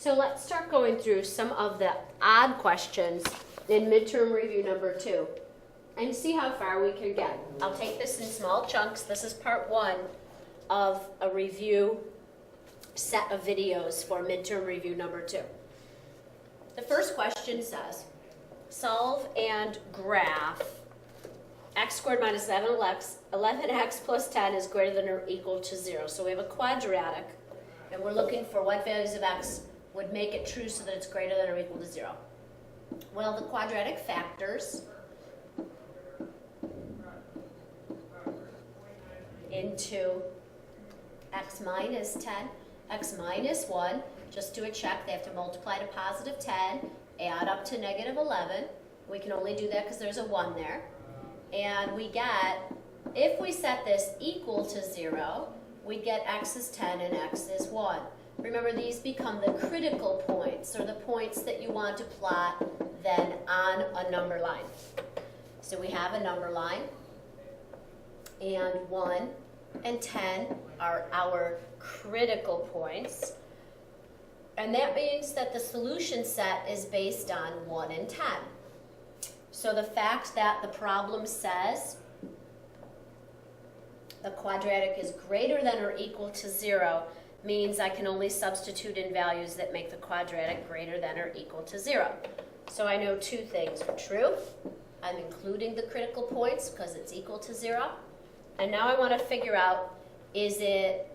So let's start going through some of the odd questions in midterm review number 2 and see how far we can get. I'll take this in small chunks. This is part 1 of a review set of videos for midterm review number 2. The first question says, solve and graph x squared minus 11x plus 10 is greater than or equal to 0. So we have a quadratic, and we're looking for what values of x would make it true so that it's greater than or equal to 0. Well, the quadratic factors into x minus 10, x minus 1. Just do a check. They have to multiply to positive 10, add up to negative 11. We can only do that because there's a 1 there. And we get, if we set this equal to 0, we get x is 10 and x is 1. Remember, these become the critical points, or the points that you want to plot then on a number line. So we have a number line, and 1 and 10 are our critical points. And that means that the solution set is based on 1 and 10. So the fact that the problem says the quadratic is greater than or equal to 0 means I can only substitute in values that make the quadratic greater than or equal to 0. So I know 2 things are true. I'm including the critical points because it's equal to 0. And now I want to figure out, is there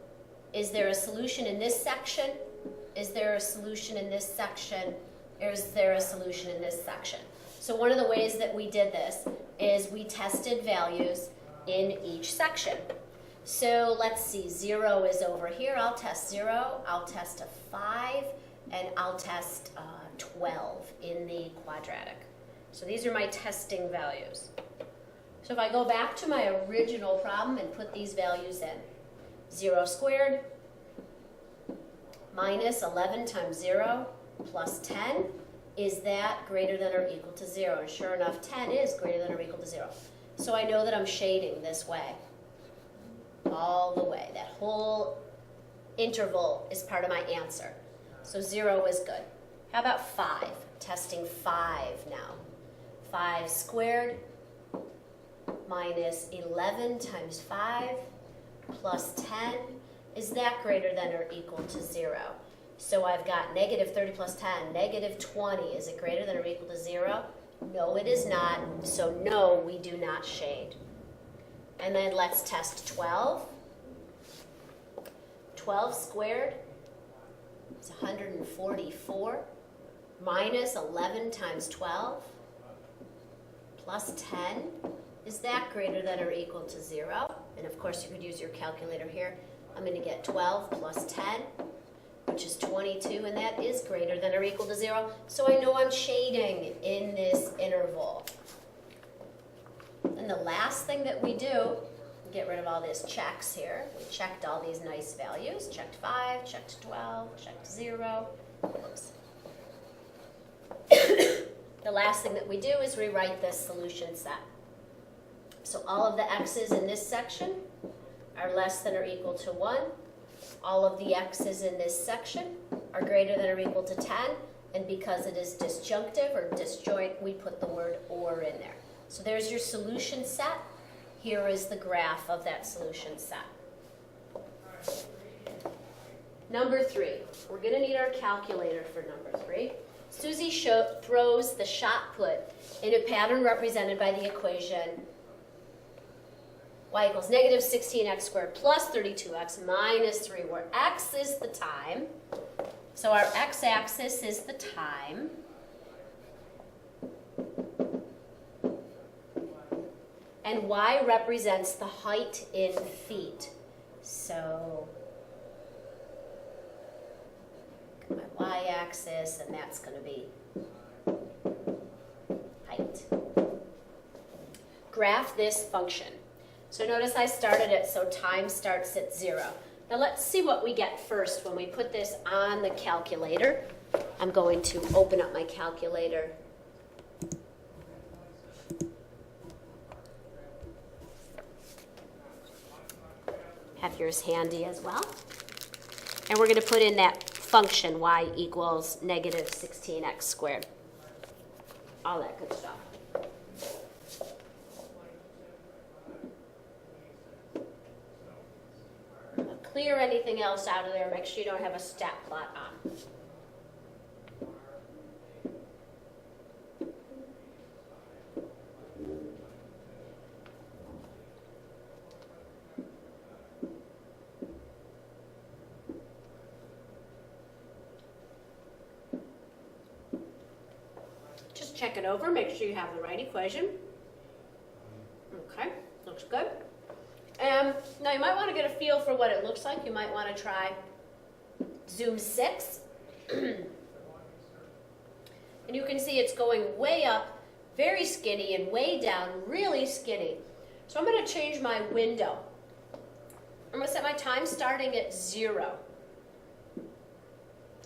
a solution in this section? Is there a solution in this section? Or is there a solution in this section? So one of the ways that we did this is we tested values in each section. So let's see, 0 is over here. I'll test 0, I'll test a 5, and I'll test 12 in the quadratic. So these are my testing values. So if I go back to my original problem and put these values in, 0 squared minus 11 times 0 plus 10, is that greater than or equal to 0? And sure enough, 10 is greater than or equal to 0. So I know that I'm shading this way, all the way. That whole interval is part of my answer. So 0 is good. How about 5? Testing 5 now. 5 squared minus 11 times 5 plus 10. Is that greater than or equal to 0? So I've got negative 30 plus 10, negative 20. Is it greater than or equal to 0? No, it is not. So no, we do not shade. And then let's test 12. 12 squared is 144 minus 11 times 12 plus 10. Is that greater than or equal to 0? And of course, you could use your calculator here. I'm going to get 12 plus 10, which is 22, and that is greater than or equal to 0. So I know I'm shading in this interval. And the last thing that we do, get rid of all these checks here. We checked all these nice values. Checked 5, checked 12, checked 0. Oops. The last thing that we do is rewrite this solution set. So all of the x's in this section are less than or equal to 1. All of the x's in this section are greater than or equal to 10. And because it is disjunctive or disjoint, we put the word or in there. So there's your solution set. Here is the graph of that solution set. Number 3. We're going to need our calculator for number 3. Susie throws the shot put in a pattern represented by the equation y equals negative 16x squared plus 32x minus 3, where x is the time. So our x-axis is the time. And y represents the height in feet. So my y-axis, and that's going to be height. Graph this function. So notice I started it so time starts at 0. Now let's see what we get first when we put this on the calculator. I'm going to open up my calculator. Have yours handy as well. And we're going to put in that function y equals negative 16x squared. All that good stuff. Clear anything else out of there. Make sure you don't have a stat plot on. Just check it over. Make sure you have the right equation. Okay, looks good. Now you might want to get a feel for what it looks like. You might want to try zoom 6. And you can see it's going way up, very skinny, and way down, really skinny. So I'm going to change my window. I'm going to set my time starting at 0.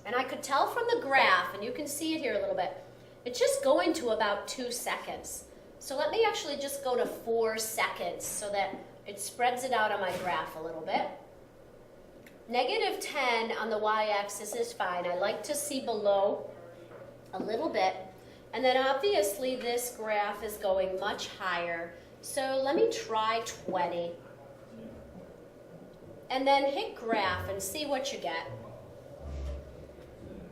And I could tell from the graph, and you can see it here a little bit, it's just going to about 2 seconds. So let me actually just go to 4 seconds so that it spreads it out on my graph a little bit. Negative 10 on the y-axis is fine. I like to see below a little bit. And then obviously this graph is going much higher. So let me try 20. And then hit graph and see what you get.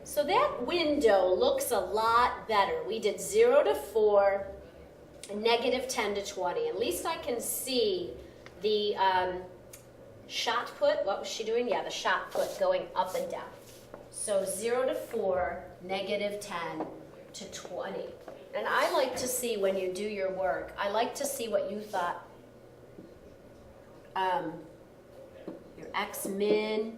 So that window looks a lot better. We did 0 to 4, and negative 10 to 20. At least I can see the shot put. What was she doing? Yeah, the shot put going up and down. So 0 to 4, negative 10 to 20. And I like to see when you do your work, I like to see what you thought your X min,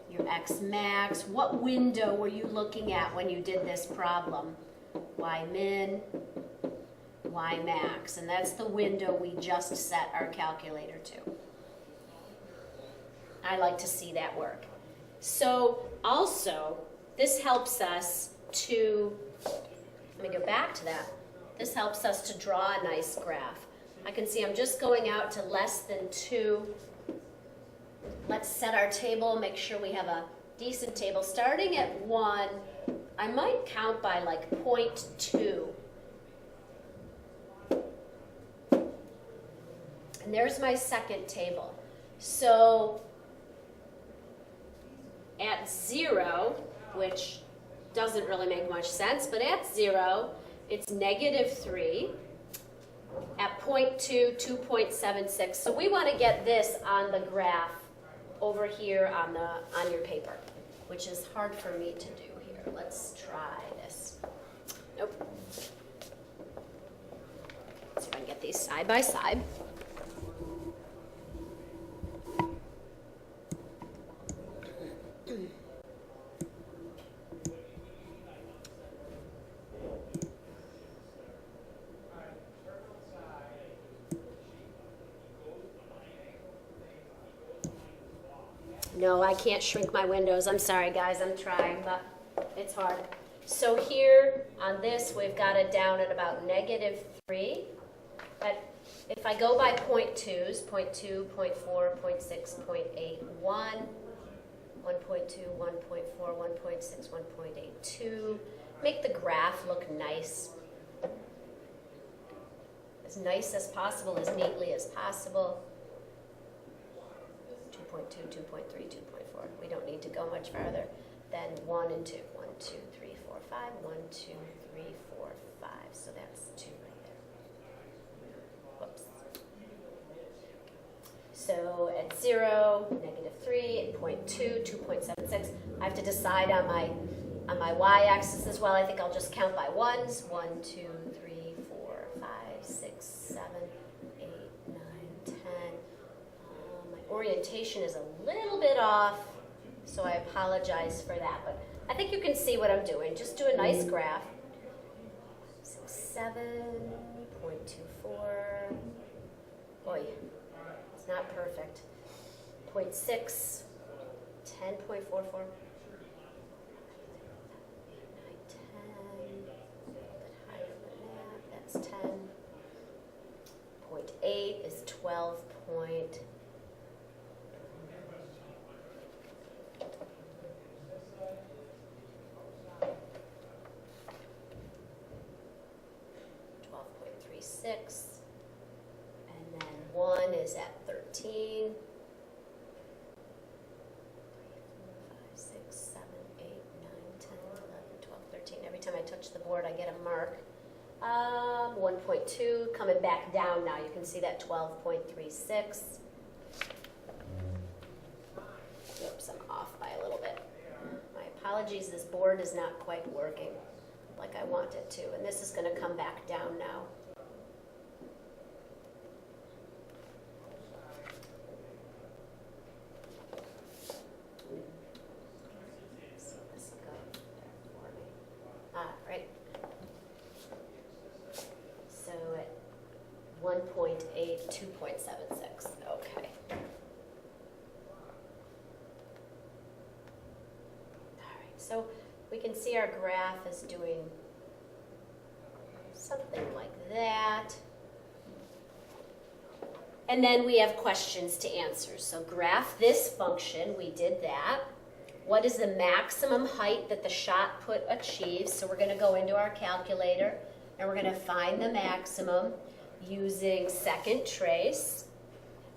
your X max, what window were you looking at when you did this problem? Y min, Y max, and that's the window we just set our calculator to. I like to see that work. So also, this helps us to, let me go back to that. This helps us to draw a nice graph. I can see I'm just going out to less than 2. Let's set our table, make sure we have a decent table. Starting at 1, I might count by like 0.2. And there's my second table. So at 0, which doesn't really make much sense, but at 0, it's negative 3. At 0.2, 2.76. So we want to get this on the graph over here on your paper, which is hard for me to do here. Let's try this. Nope. Let's see if I can get these side by side. No, I can't shrink my windows. I'm sorry, guys. I'm trying, but it's hard. So here on this, we've got it down at about negative 3. But if I go by 0.2s, 0.2, 0.4, 0.6, 0.8, 1, 1.2, 1.4, 1.6, 1.82, make the graph look nice as possible, as neatly as possible. 2.2, 2.3, 2.4. We don't need to go much farther than 1 and 2. 1, 2, 3, 4, 5. 1, 2, 3, 4, 5. So that's 2 right there. Whoops. So at 0, negative 3, at 0.2, 2.76. I have to decide on my y-axis as well. I think I'll just count by ones. 1, 2, 3, 4, 5, 6, 7, 8, 9, 10. Orientation is a little bit off, so I apologize for that, but I think you can see what I'm doing. Just do a nice graph. 6, 7, 0.24. Boy, it's not perfect. 0.6, 10.44. 9, 10. A bit higher than that. That's 10. 0.8 is 12. 6. And then 1 is at 13. 3, 4, 5, 6, 7, 8, 9, 10, 11, 12, 13. Every time I touch the board, I get a mark. 1.2, coming back down now. You can see that 12.36. Oops, I'm off by a little bit. My apologies, this board is not quite working like I want it to, and this is going to come back down now. So this will go there for me. Right. So at 1.8, 2.76. Okay. So we can see our graph is doing something like that. And then we have questions to answer. So graph this function, we did that. What is the maximum height that the shot put achieves? So we're going to go into our calculator and we're going to find the maximum using second trace.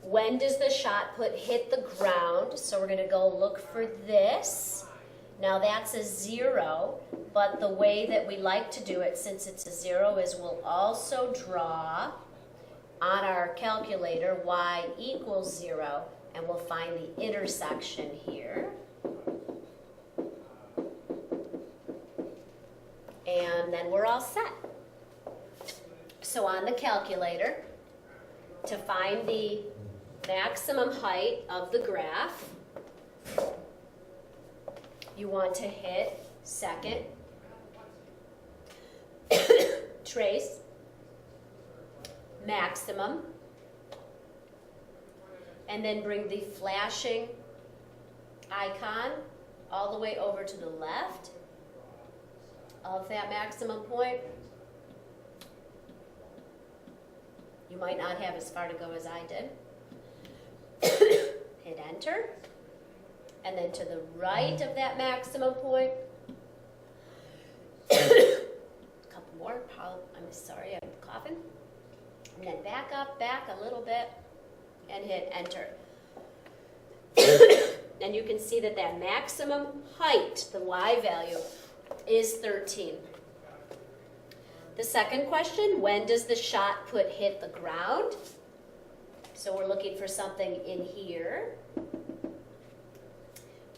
When does the shot put hit the ground? So we're going to go look for this. Now that's a 0, but the way that we like to do it, since it's a 0, is we'll also draw on our calculator y equals 0, and we'll find the intersection here. And then we're all set. So on the calculator, to find the maximum height of the graph, you want to hit second trace, maximum, and then bring the flashing icon all the way over to the left of that maximum point. You might not have as far to go as I did. Hit enter. And then to the right of that maximum point, a couple more, I'm sorry, I'm coughing. And then back up, back a little bit, and hit enter. And you can see that that maximum height, the y value, is 13. The second question, when does the shot put hit the ground? So we're looking for something in here.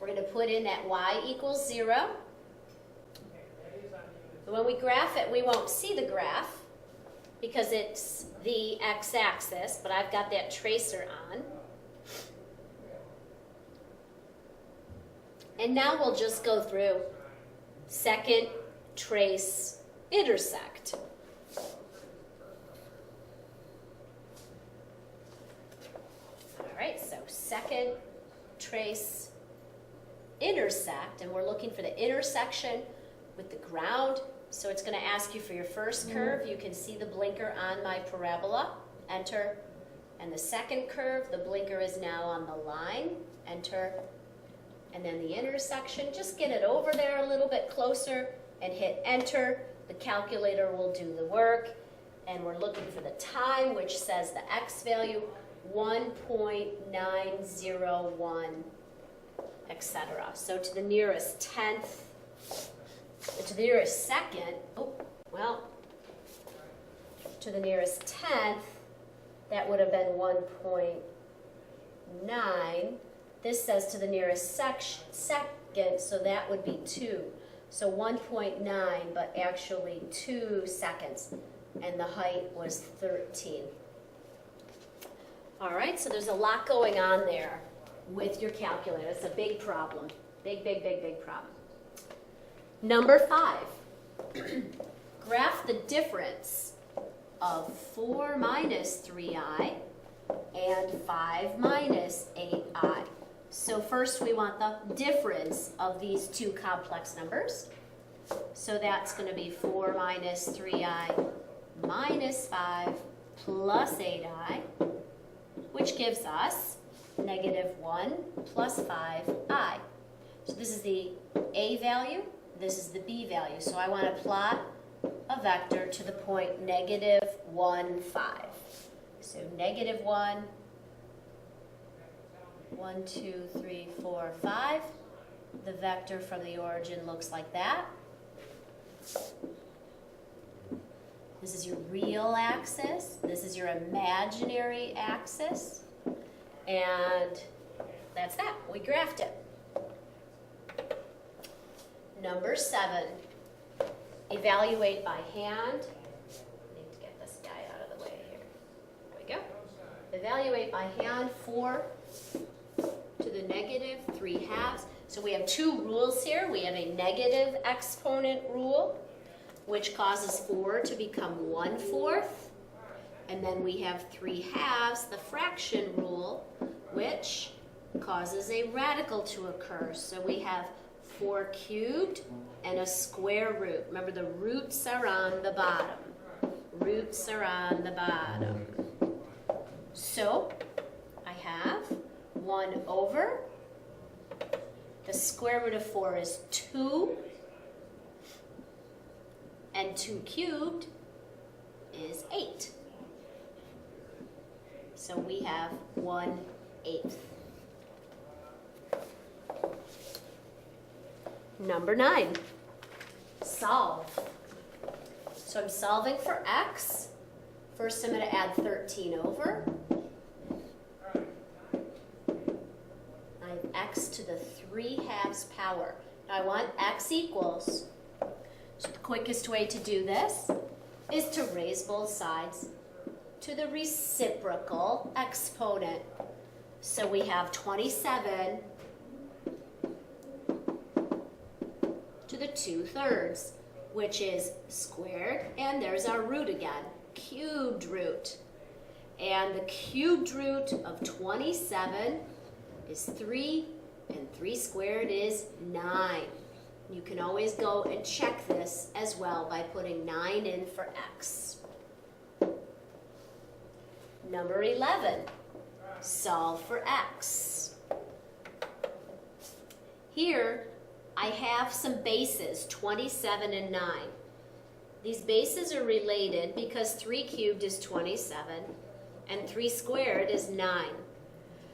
We're going to put in that y equals 0. When we graph it, we won't see the graph because it's the x-axis, but I've got that tracer on. And now we'll just go through second trace intersect. All right, so second trace intersect, and we're looking for the intersection with the ground. So it's going to ask you for your first curve. You can see the blinker on my parabola. Enter. And the second curve, the blinker is now on the line. Enter. And then the intersection, just get it over there a little bit closer and hit enter. The calculator will do the work. And we're looking for the time, which says the x value, 1.901. etc. So to the nearest tenth, to the nearest second, to the nearest tenth, that would have been 1.9. This says to the nearest second, so that would be 2. So 1.9, but actually 2 seconds, and the height was 13. All right, so there's a lot going on there with your calculator. It's a big problem. Big problem. Number 5. Graph the difference of 4 minus 3i and 5 minus 8i. So first we want the difference of these two complex numbers. So that's going to be 4 minus 3i minus 5 plus 8i, which gives us -1 plus 5i. So this is the a value, this is the b value. So I want to plot a vector to the point -1 1, 5. So negative 1, 1, 2, 3, 4, 5. The vector from the origin looks like that. This is your real axis. This is your imaginary axis. And that's that. We graphed it. Number 7. Evaluate by hand. I need to get this guy out of the way here. There we go. Evaluate by hand 4 to the negative 3/2. So we have two rules here. We have a negative exponent rule, which causes 4 to become 1/4. And then we have 3/2, the fraction rule, which causes a radical to occur. So we have 4 cubed and a square root. Remember, the roots are on the bottom. Roots are on the bottom. So I have 1 over. The square root of 4 is 2. And 2 cubed is 8. So we have 1/8. Number 9, solve. So I'm solving for x. First I'm going to add 13 over. I have x to the 3/2 power. Now I want x equals. So the quickest way to do this is to raise both sides to the reciprocal exponent. So we have 27 to the 2/3, which is squared, and there's our root again, cubed root. And the cubed root of 27 is 3, and 3 squared is 9. You can always go and check this as well by putting 9 in for x. Number 11, solve for x. Here, I have some bases, 27 and 9. These bases are related because 3 cubed is 27 and 3 squared is 9.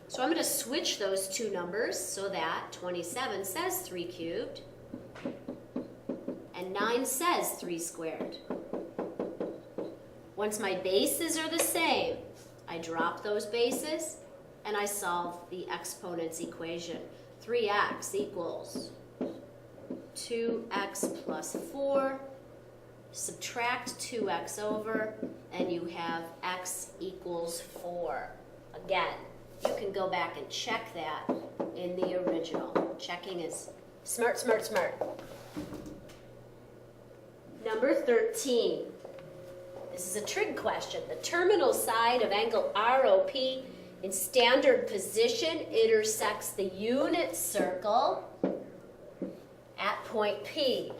So I'm going to switch those two numbers so that 27 says 3 cubed and 9 says 3 squared. Once my bases are the same, I drop those bases and I solve the exponent's equation. 3x equals 2x plus 4, subtract 2x over, and you have x equals 4. Again, you can go back and check that in the original. Checking is smart, smart, smart. Number 13. This is a trig question. The terminal side of angle ROP in standard position intersects the unit circle at point P.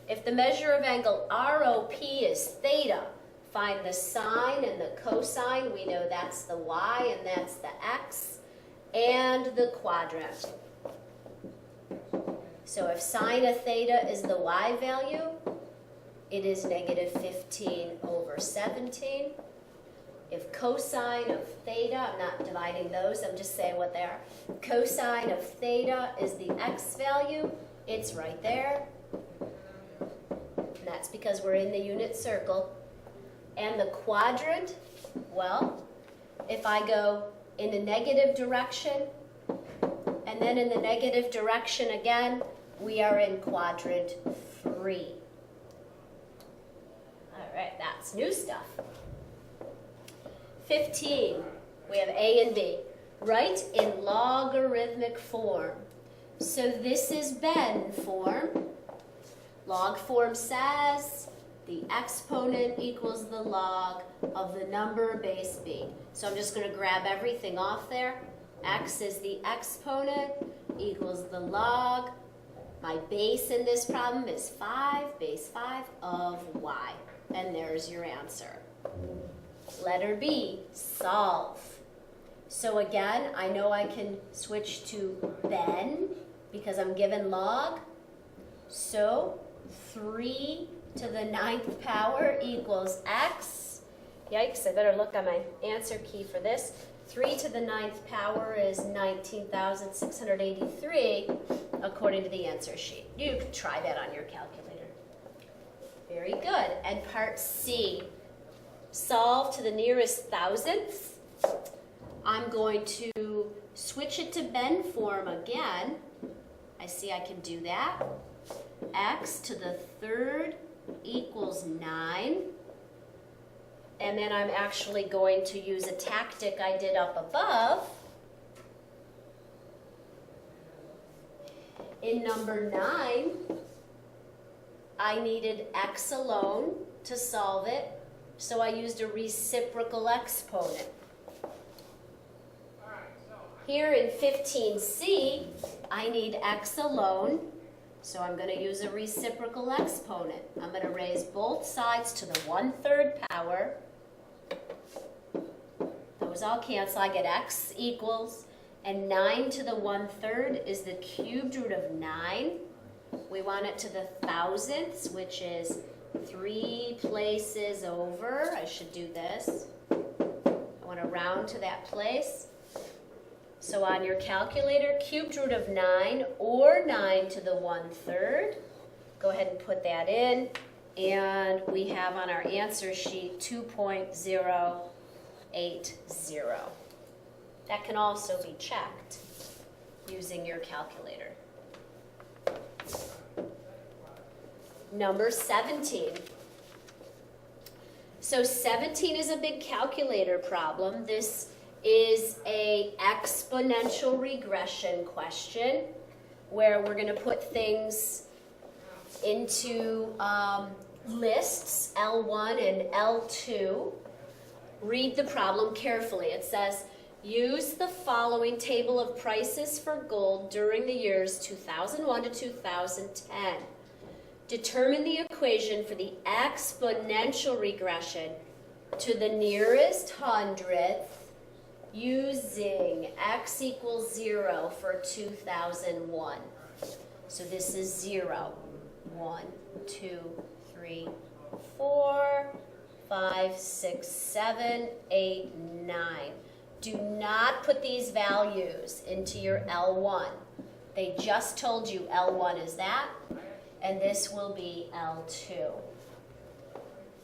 If the measure of angle ROP is theta, find the sine and the cosine. We know that's the y and that's the x, and the quadrant. So if sine of theta is the y value, it is negative 15 over 17. If cosine of theta, I'm not dividing those, I'm just saying what they are. Cosine of theta is the x value. It's right there. And that's because we're in the unit circle. And the quadrant, well, if I go in the negative direction and then in the negative direction again, we are in quadrant 3. All right, that's new stuff. 15, we have A and B. Write in logarithmic form. So this is Ben form. Log form says the exponent equals the log of the number base B. So I'm just going to grab everything off there. X is the exponent equals the log. My base in this problem is 5, base 5 of y. And there's your answer. Letter B, solve. So again, I know I can switch to Ben because I'm given log. So 3 to the 9th power equals x. Yikes, I better look on my answer key for this. 3 to the 9th power is 19,683, according to the answer sheet. You can try that on your calculator. Very good. And part C, solve to the nearest thousandths. I'm going to switch it to bend form again. I see I can do that. X to the 3rd equals 9. And then I'm actually going to use a tactic I did up above. In number 9, I needed x alone to solve it, so I used a reciprocal exponent. Here in 15C, I need x alone, so I'm going to use a reciprocal exponent. I'm going to raise both sides to the 1/3 power. Those all cancel. I get x equals, and 9 to the 1/3 is the cubed root of 9. We want it to the thousandths, which is 3 places over. I should do this. I want to round to that place. So on your calculator, cubed root of 9 or 9 to the 1/3. Go ahead and put that in. And we have on our answer sheet 2.080. That can also be checked using your calculator. Number 17. So 17 is a big calculator problem. This is a exponential regression question where we're going to put things into lists, L1 and L2. Read the problem carefully. It says, use the following table of prices for gold during the years 2001 to 2010. Determine the equation for the exponential regression to the nearest hundredth using x equals 0 for 2001. So this is 0, 1, 2, 3, 4, 5, 6, 7, 8, 9. Do not put these values into your L1. They just told you L1 is that, and this will be L2.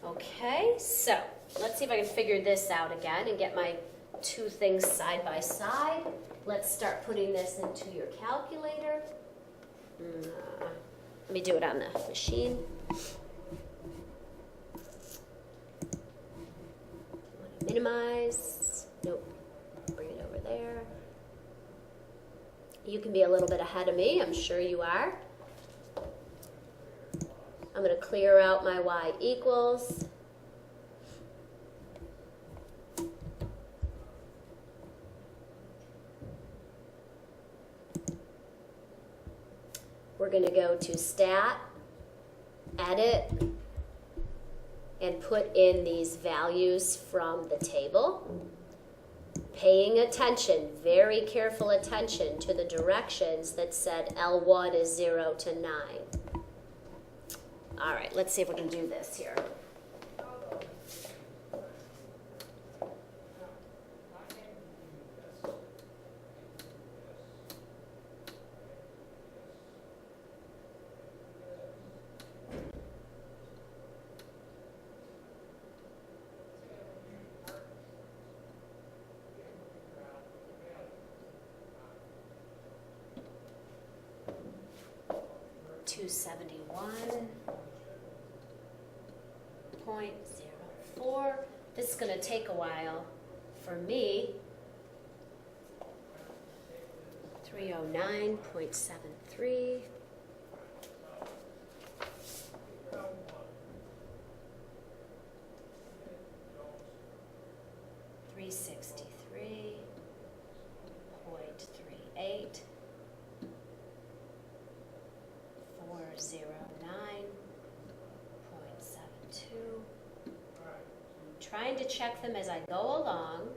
Okay, so let's see if I can figure this out again and get my two things side by side. Let's start putting this into your calculator. Let me do it on the machine. Minimize. Nope. Bring it over there. You can be a little bit ahead of me. I'm sure you are. I'm going to clear out my y equals. We're going to go to Stat, Edit, and put in these values from the table. Paying attention, very careful attention to the directions that said L1 is 0 to 9. All right, let's see if we can do this here. .04. This is going to take a while for me. 309.73. .38. 409.72. Trying to check them as I go along.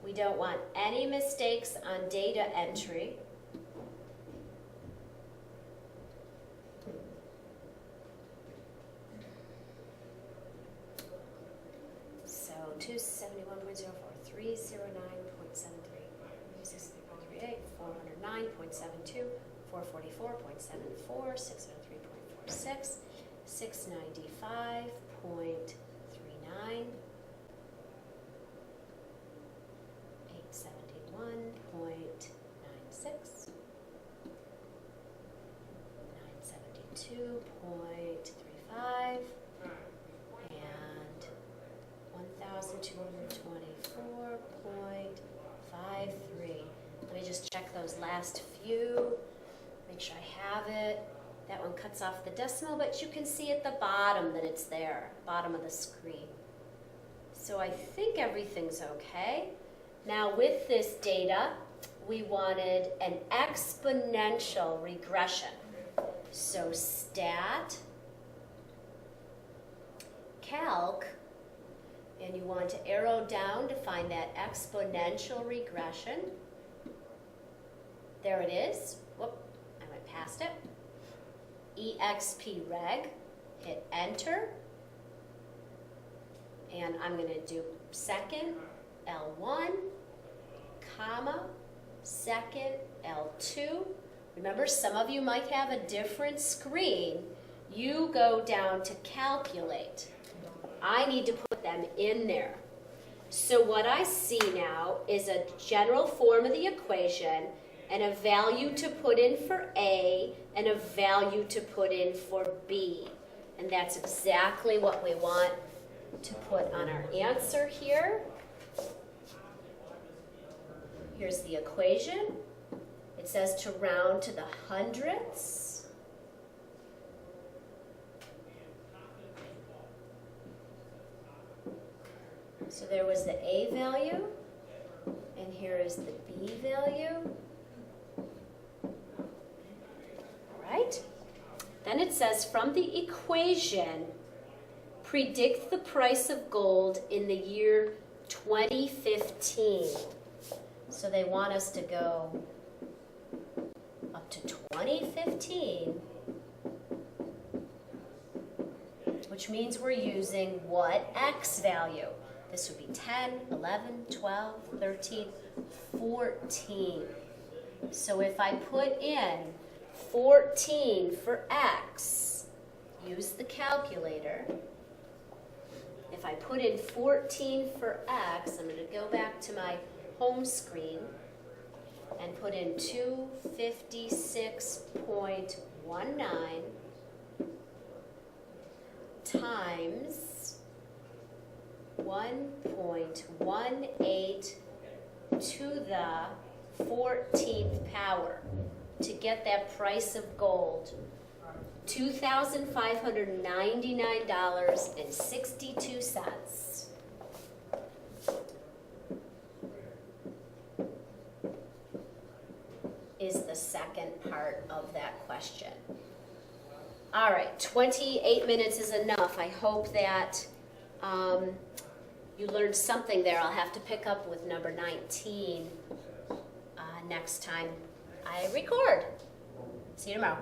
We don't want any mistakes on data entry. So 271.04, 309.73, 363.38, 409.72, 444.74, 603.46, 695.39, 871.96, 972.35, and 1,224.53. Let me just check those last few, make sure I have it. That one cuts off the decimal, but you can see at the bottom that it's there, bottom of the screen. So I think everything's okay. Now with this data, we wanted an exponential regression. So stat, calc, and you want to arrow down to find that exponential regression. There it is. Whoop, I went past it. EXP-reg, hit enter, and I'm going to do second, L1, comma, second, L2. Remember, some of you might have a different screen. You go down to calculate. I need to put them in there. So what I see now is a general form of the equation and a value to put in for A and a value to put in for B. And that's exactly what we want to put on our answer here. Here's the equation. It says to round to the hundredths. So there was the A value, and here is the B value. All right. Then it says from the equation, predict the price of gold in the year 2015. So they want us to go up to 2015, which means we're using what X value? This would be 10, 11, 12, 13, 14. So if I put in 14 for X, use the calculator. If I put in 14 for X, I'm going to go back to my home screen and put in 256.19 times 1.18 to the 14th power to get that price of gold, $2,599.62. Is the second part of that question. All right, 28 minutes is enough. I hope that you learned something there. I'll have to pick up with number 19 next time I record. See you tomorrow.